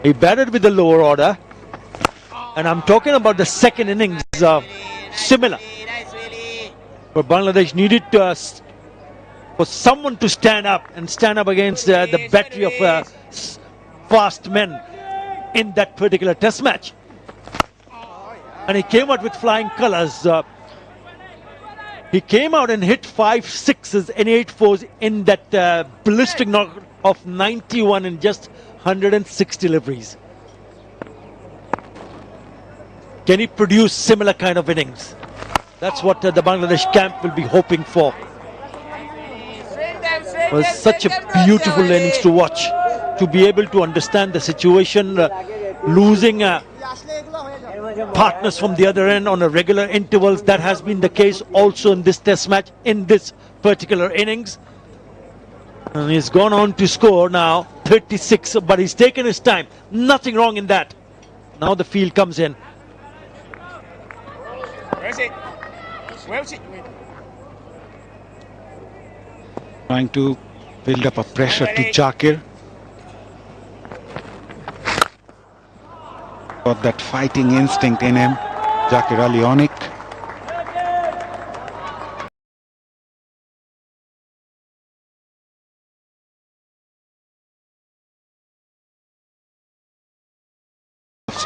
He batted with the lower order, and I'm talking about the second innings. Similar, but Bangladesh needed for someone to stand up against the battery of fast men in that particular test match. And he came out with flying colours. He came out and hit 5 sixes and 8 fours in that ballistic knock of 91 in just 106 deliveries. Can he produce similar kind of innings? That's what the Bangladesh camp will be hoping for. It was such a beautiful innings to watch, to be able to understand the situation, losing partners from the other end on a regular intervals. That has been the case also in this test match, in this particular innings. And he's gone on to score now 36, but he's taken his time. Nothing wrong in that. Now the field comes in. Trying to build up a pressure to Jakir. Got that fighting instinct in him, Jakir Alionik.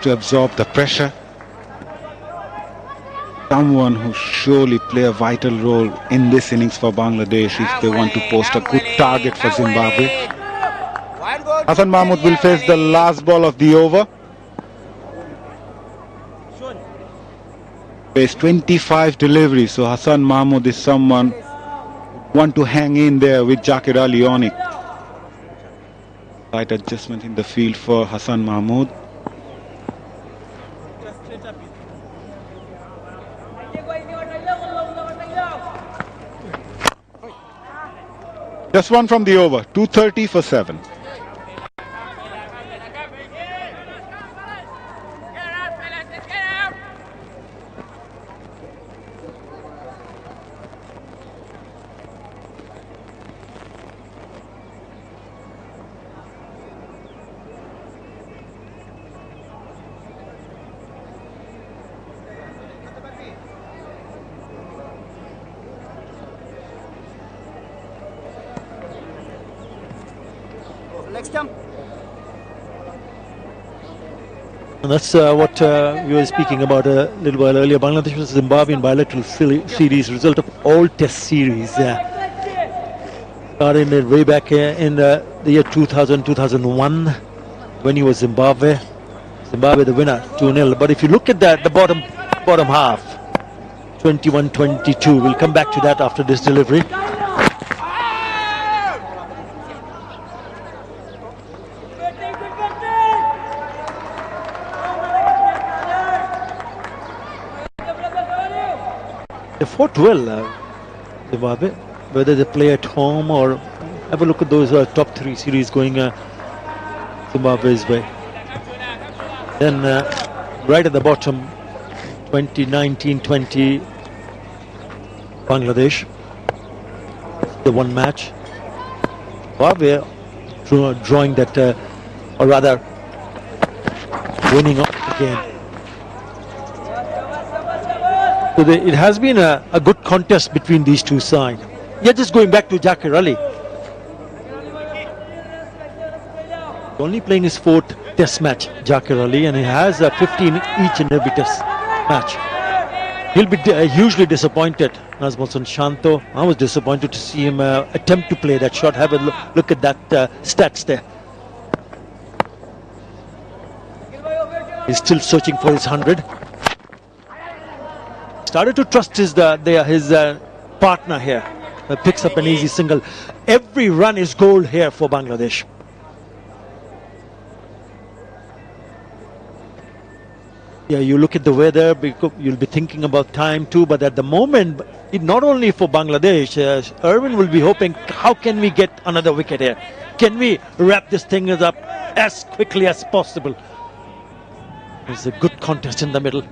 To absorb the pressure. Someone who surely play a vital role in this innings for Bangladesh if they want to post a good target for Zimbabwe. Hassan Mahmood will face the last ball of the over. Face 25 deliveries, so Hassan Mahmood is someone who want to hang in there with Jakir Alionik. Slight adjustment in the field for Hassan Mahmood. Just one from the over, 230 for 7. And that's what we were speaking about a little while earlier. Bangladesh versus Zimbabwe in bilateral series, result of all test series. Started way back in the year 2000-2001 when he was Zimbabwe. Zimbabwe the winner, 2-0. But if you look at that, the bottom half, 21-22. We'll come back to that after this delivery. They fought well, Zimbabwe, whether they play at home or have a look at those top 3 series going Zimbabwe's way. Then right at the bottom, 2019-20 Bangladesh, the one match. Zimbabwe drawing that, or rather winning again. So it has been a good contest between these two sides. Yeah, just going back to Jakir Ali. Only playing his 4th test match, Jakir Ali, and he has 15 each and every test match. He'll be hugely disappointed. Nazmulson Shanto, I was disappointed to see him attempt to play that shot. Have a look at that stats there. He's still searching for his 100. Started to trust his partner here. Picks up an easy single. Every run is gold here for Bangladesh. Yeah, you look at the weather, you'll be thinking about time too, but at the moment, not only for Bangladesh, Irwin will be hoping, how can we get another wicket here? Can we wrap this thing up as quickly as possible? There's a good contest in the middle.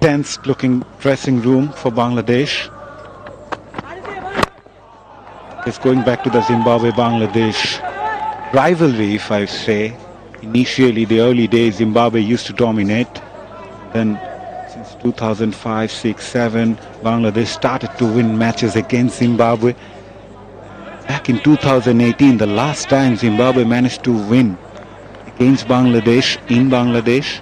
Tense looking dressing room for Bangladesh. It's going back to the Zimbabwe-Bangladesh rivalry, if I say. Initially, the early days, Zimbabwe used to dominate. Then, since 2005, 6, 7, Bangladesh started to win matches against Zimbabwe. Back in 2018, the last time Zimbabwe managed to win against Bangladesh in Bangladesh.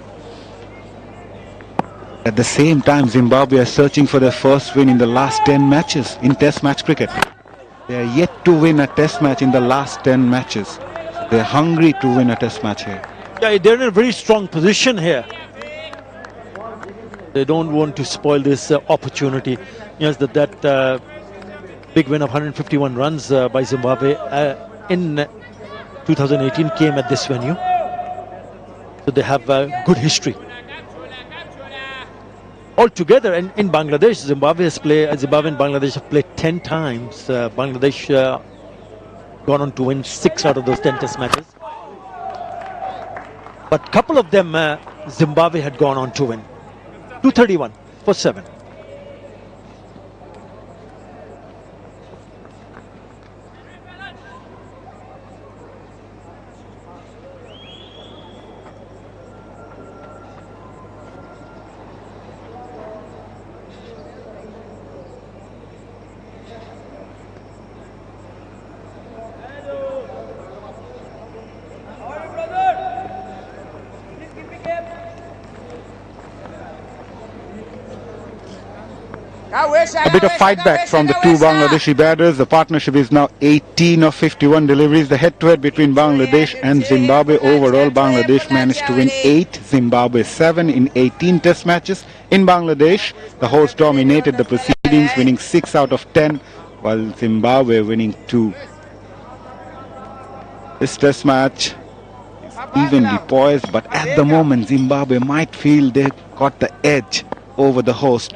At the same time, Zimbabwe are searching for their first win in the last 10 matches in Test match cricket. They are yet to win a Test match in the last 10 matches. They are hungry to win a Test match here. Yeah, they're in a very strong position here. They don't want to spoil this opportunity. Yes, that big win of 151 runs by Zimbabwe in 2018 came at this venue. So they have a good history. Altogether, in Bangladesh, Zimbabwe and Bangladesh have played 10 times. Bangladesh gone on to win 6 out of those 10 Test matches. But a couple of them, Zimbabwe had gone on to win. 231 for 7. A bit of fight back from the two Bangladeshi batters. The partnership is now 18 of 51 deliveries. The head-to-head between Bangladesh and Zimbabwe. Overall, Bangladesh managed to win 8, Zimbabwe 7 in 18 Test matches. In Bangladesh, the host dominated the proceedings, winning 6 out of 10, while Zimbabwe winning 2. This Test match is evenly poised, but at the moment, Zimbabwe might feel they got the edge over the host.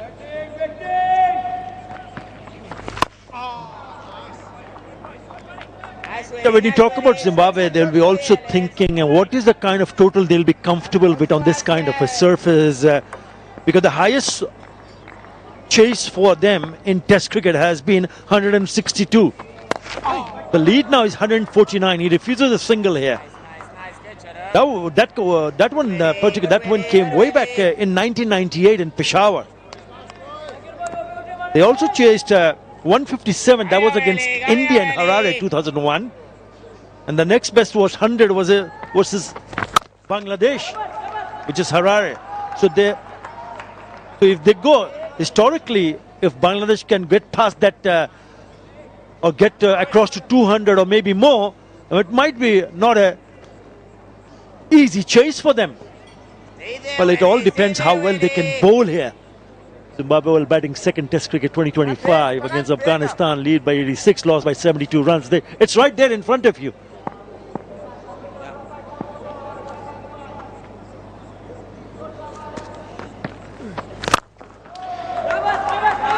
When you talk about Zimbabwe, they'll be also thinking what is the kind of total they'll be comfortable with on this kind of a surface, because the highest chase for them in Test cricket has been 162. The lead now is 149. He refuses a single here. That one came way back in 1998 in Peshawar. They also chased 157. That was against India in Harare 2001. And the next best was 100 versus Bangladesh, which is Harare. So if they go historically, if Bangladesh can get past that or get across to 200 or maybe more, it might be not a easy chase for them. Well, it all depends how well they can bowl here. Zimbabwe will batting second Test cricket 2025 against Afghanistan, lead by 86, lost by 72 runs. It's right there in front of you.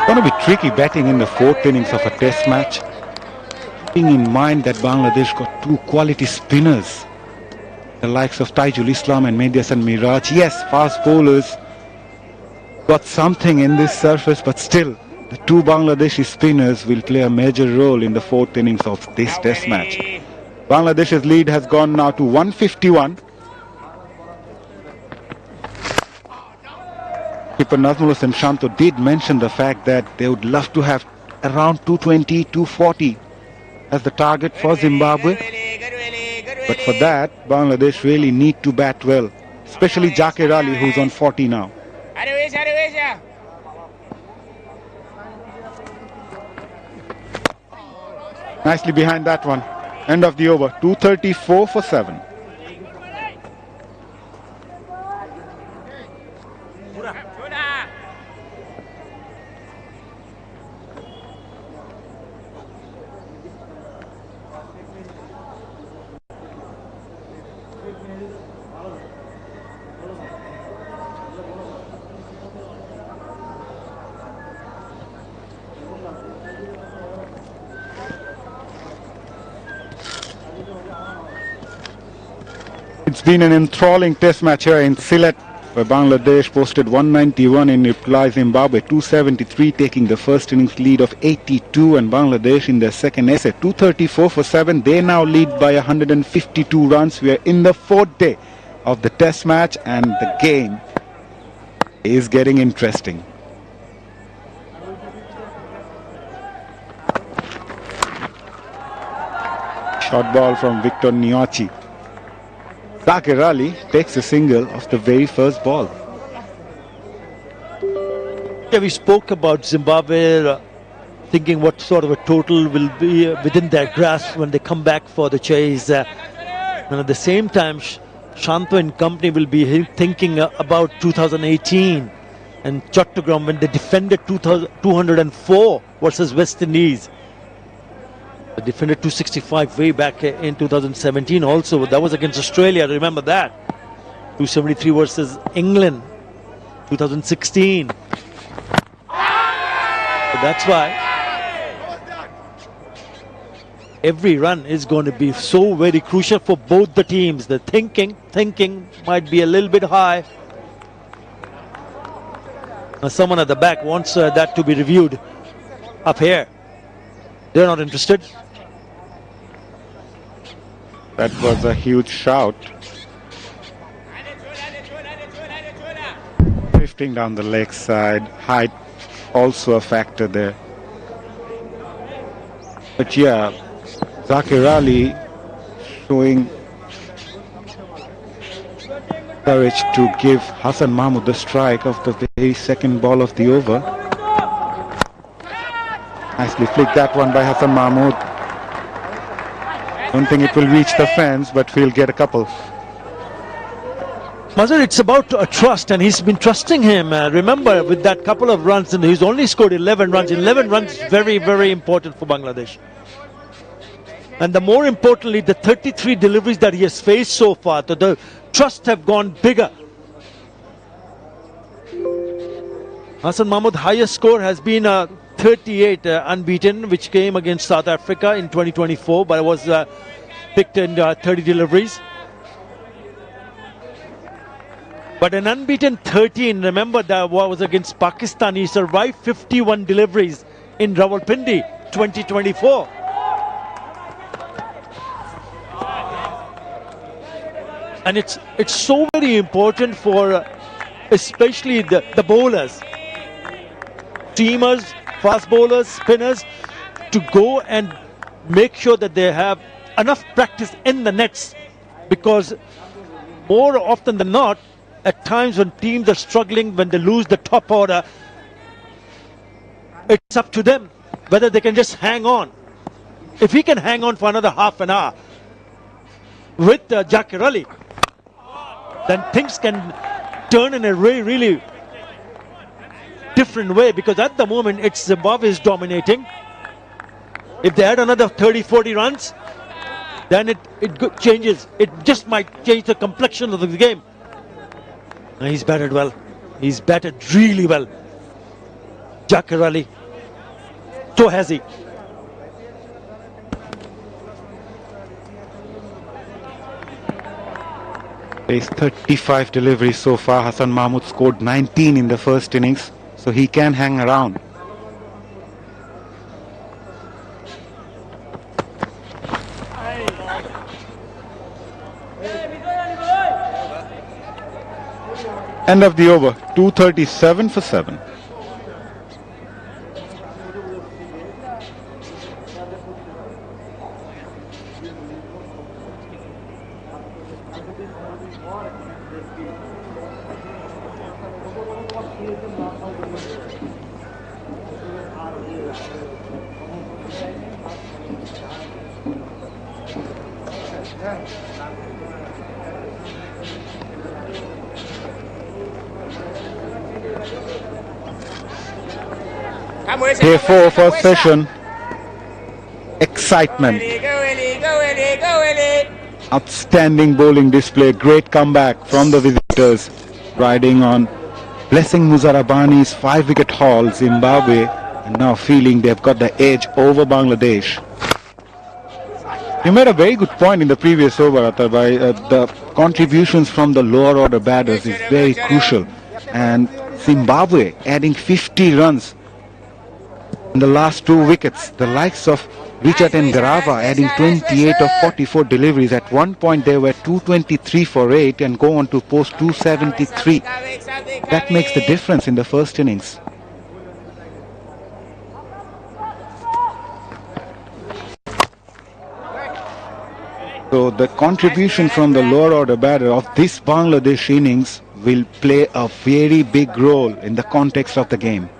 Going to be tricky batting in the 4th innings of a Test match. Keeping in mind that Bangladesh got 2 quality spinners, the likes of Taijul Islam and Mehdi Hasan Miraj. Yes, fast bowlers got something in this surface, but still, the 2 Bangladeshi spinners will play a major role in the 4th innings of this Test match. Bangladesh's lead has gone now to 151. Keeper Nazmul Hossain Shanto did mention the fact that they would love to have around 220, 240 as the target for Zimbabwe. But for that, Bangladesh really need to bat well, especially Zakir Ali, who's on 40 now. Nicely behind that one. End of the over. 234 for 7. It's been an enthralling Test match here in Sylhet where Bangladesh posted 191 in reply. Zimbabwe 273, taking the first innings lead of 82, and Bangladesh in their second essay 234 for 7. They now lead by 152 runs. We are in the fourth day of the test match and the game is getting interesting. Short ball from Victor Nyochi. Zakir Ali takes a single off the very first ball. Yeah, we spoke about Zimbabwe thinking what sort of a total will be within their grasp when they come back for the chase. And at the same time, Shanto and company will be thinking about 2018 and Chattogram when they defended 204 versus West Indies. They defended 265 way back in 2017 also. That was against Australia, remember that. 273 versus England, 2016. So that's why every run is going to be so very crucial for both the teams. The thinking might be a little bit high. Someone at the back wants that to be reviewed up here. They're not interested. That was a huge shout. Drifting down the leg side, height also a factor there. But yeah, Zakir Ali showing courage to give Hassan Mahmood the strike of the very second ball of the over. Nicely flicked that one by Hassan Mahmood. Don't think it will reach the fence, but we'll get a couple. Mazhar, it's about trust, and he's been trusting him. Remember, with that couple of runs, and he's only scored 11 runs. 11 runs, very, very important for Bangladesh. And the more importantly, the 33 deliveries that he has faced so far, the trust have gone bigger. Hassan Mahmood's highest score has been 38 unbeaten, which came against South Africa in 2024, but was picked in 30 deliveries. But an unbeaten 13, remember that was against Pakistan. He survived 51 deliveries in Rawalpindi 2024. And it's so very important for especially the bowlers, seamers, fast bowlers, spinners, to go and make sure that they have enough practice in the nets, because more often than not, at times when teams are struggling, when they lose the top order, it's up to them whether they can just hang on. If he can hang on for another half an hour with Zakir Ali, then things can turn in a really different way, because at the moment it's Zimbabwe is dominating. If they add another 30-40 runs, then it changes. It just might change the complexion of the game. And he's batted well. He's batted really well. Zakir Ali. So has he. There's 35 deliveries so far. Hassan Mahmood scored 19 in the first innings, so he can hang around. End of the over, 237 for 7. Day 4, first session. Excitement. Outstanding bowling display. Great comeback from the visitors. Riding on Blessing Muzarabani's 5-wicket haul. Zimbabwe and now feeling they've got the edge over Bangladesh. You made a very good point in the previous over, Atar. The contributions from the lower order batters is very crucial. And Zimbabwe adding 50 runs in the last 2 wickets. The likes of Richard and Garava adding 28 of 44 deliveries. At one point they were 223 for 8 and go on to post 273. That makes the difference in the first innings. So the contribution from the lower order batter of this Bangladesh innings will play a very big role in the context of the game.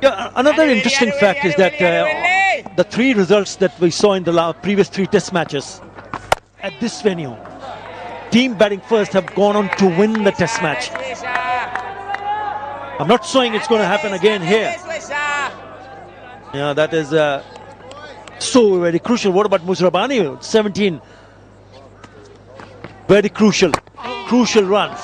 Yeah, another interesting fact is that the 3 results that we saw in the previous 3 test matches at this venue, team batting first have gone on to win the test match. I'm not saying it's going to happen again here. Yeah, that is so very crucial. What about Musrabani? 17. Very crucial runs.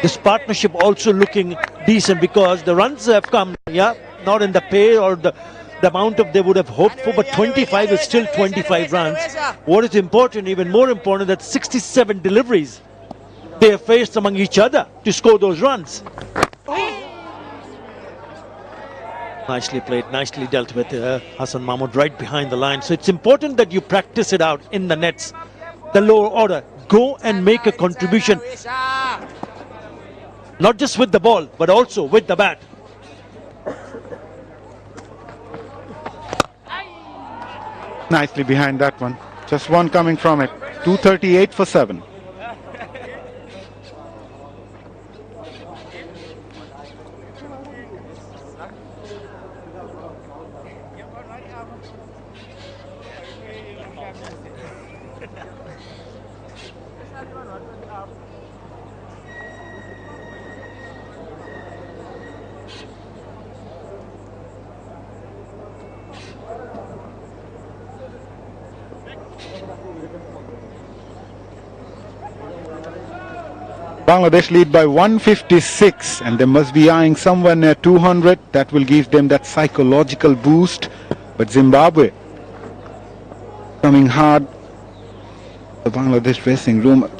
This partnership also looking decent because the runs have come, yeah, not in the pay or the amount of they would have hoped for, but 25 is still 25 runs. What is important, even more important, that 67 deliveries they have faced among each other to score those runs. Nicely played, nicely dealt with Hassan Mahmood right behind the line. So it's important that you practice it out in the nets. The lower order, go and make a contribution. Not just with the ball, but also with the bat. Nicely behind that one. Just one coming from it. 238 for 7. Bangladesh lead by 156 and they must be eyeing somewhere near 200. That will give them that psychological boost. But Zimbabwe coming hard. The Bangladesh dressing room.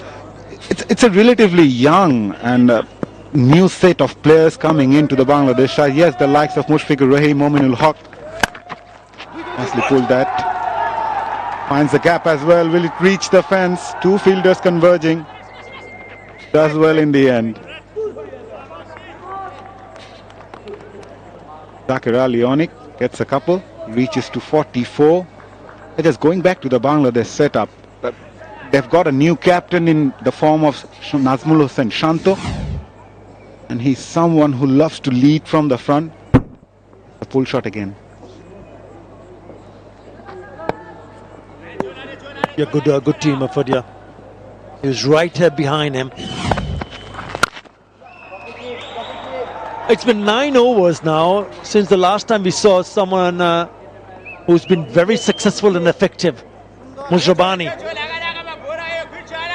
It's a relatively young and new set of players coming into the Bangladesh side. Yes, the likes of Mushfiqur Rahim, Mominul Haq. Nicely pulled that. Finds the gap as well. Will it reach the fence? 2 fielders converging. Does well in the end. Zakira Leonic gets a couple, reaches to 44. It is going back to the Bangladesh setup. They've got a new captain in the form of Nazmul Hossain Shanto, and he's someone who loves to lead from the front. A pull shot again. Yeah, good team effort, yeah. He was right here behind him. It's been 9 overs now since the last time we saw someone who's been very successful and effective, Musrabani.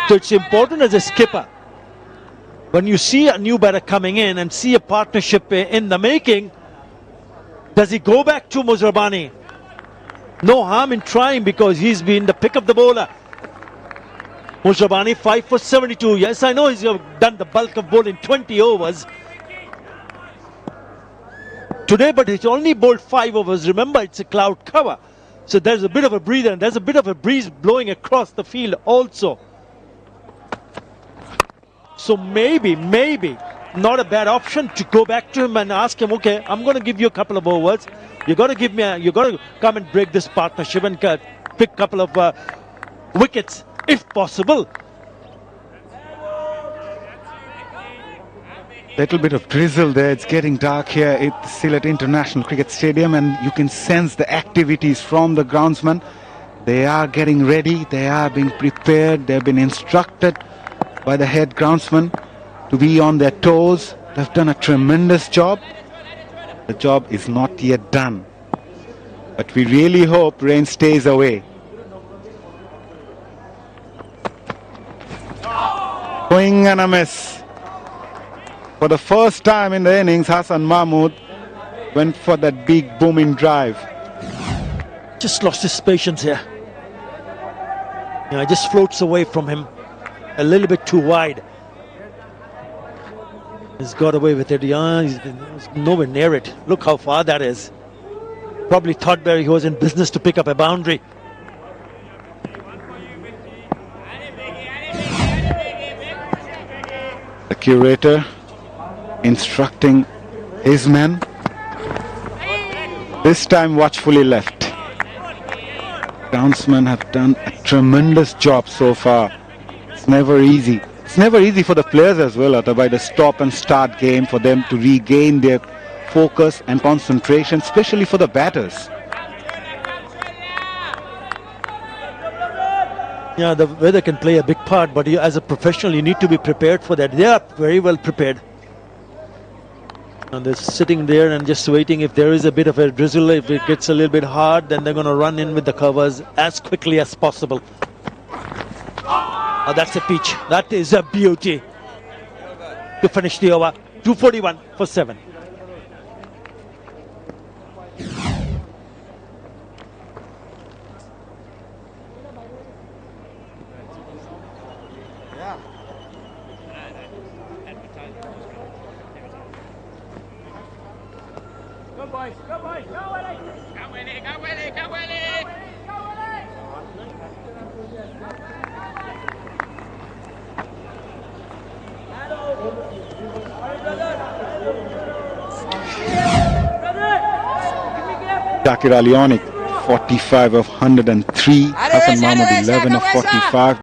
So it's important as a skipper, when you see a new batter coming in and see a partnership in the making, does he go back to Musrabani? No harm in trying because he's been the pick of the bowler. Musrabani 5 for 72. Yes, I know he's done the bulk of bowling 20 overs today, but he's only bowled 5 overs. Remember, it's a cloud cover. So there's a bit of a breather and there's a bit of a breeze blowing across the field also. So maybe not a bad option to go back to him and ask him, okay, I'm going to give you a couple of overs. You got to give me you got to come and break this partnership and pick a couple of wickets if possible. Little bit of drizzle there. It's getting dark here at Sylhet International Cricket Stadium, and you can sense the activities from the groundsmen. They are getting ready. They are being prepared. They've been instructed by the head groundsman to be on their toes. They've done a tremendous job. The job is not yet done, but we really hope rain stays away. Swing and a miss. For the first time in the innings, Hassan Mahmood went for that big booming drive. Just lost his patience here. Just floats away from him a little bit too wide. He's got away with it. He's nowhere near it. Look how far that is. Probably thought he was in business to pick up a boundary. The curator instructing his men. This time watchfully left. Groundsmen have done a tremendous job so far. It's never easy. It's never easy for the players as well, by the stop and start game, for them to regain their focus and concentration, especially for the batters. Yeah, the weather can play a big part, but as a professional, you need to be prepared for that. They are very well prepared. And they're sitting there and just waiting. If there is a bit of a drizzle, if it gets a little bit hard, then they're going to run in with the covers as quickly as possible. Oh, that's a peach. That is a beauty to finish the over. 241 for 7. Go boys, go boys, go Willie! Go Willie, go Willie, go Willie! Go Willie! Shakir Ali on it, 45 of 103. Hassan Mahmood 11 of 45.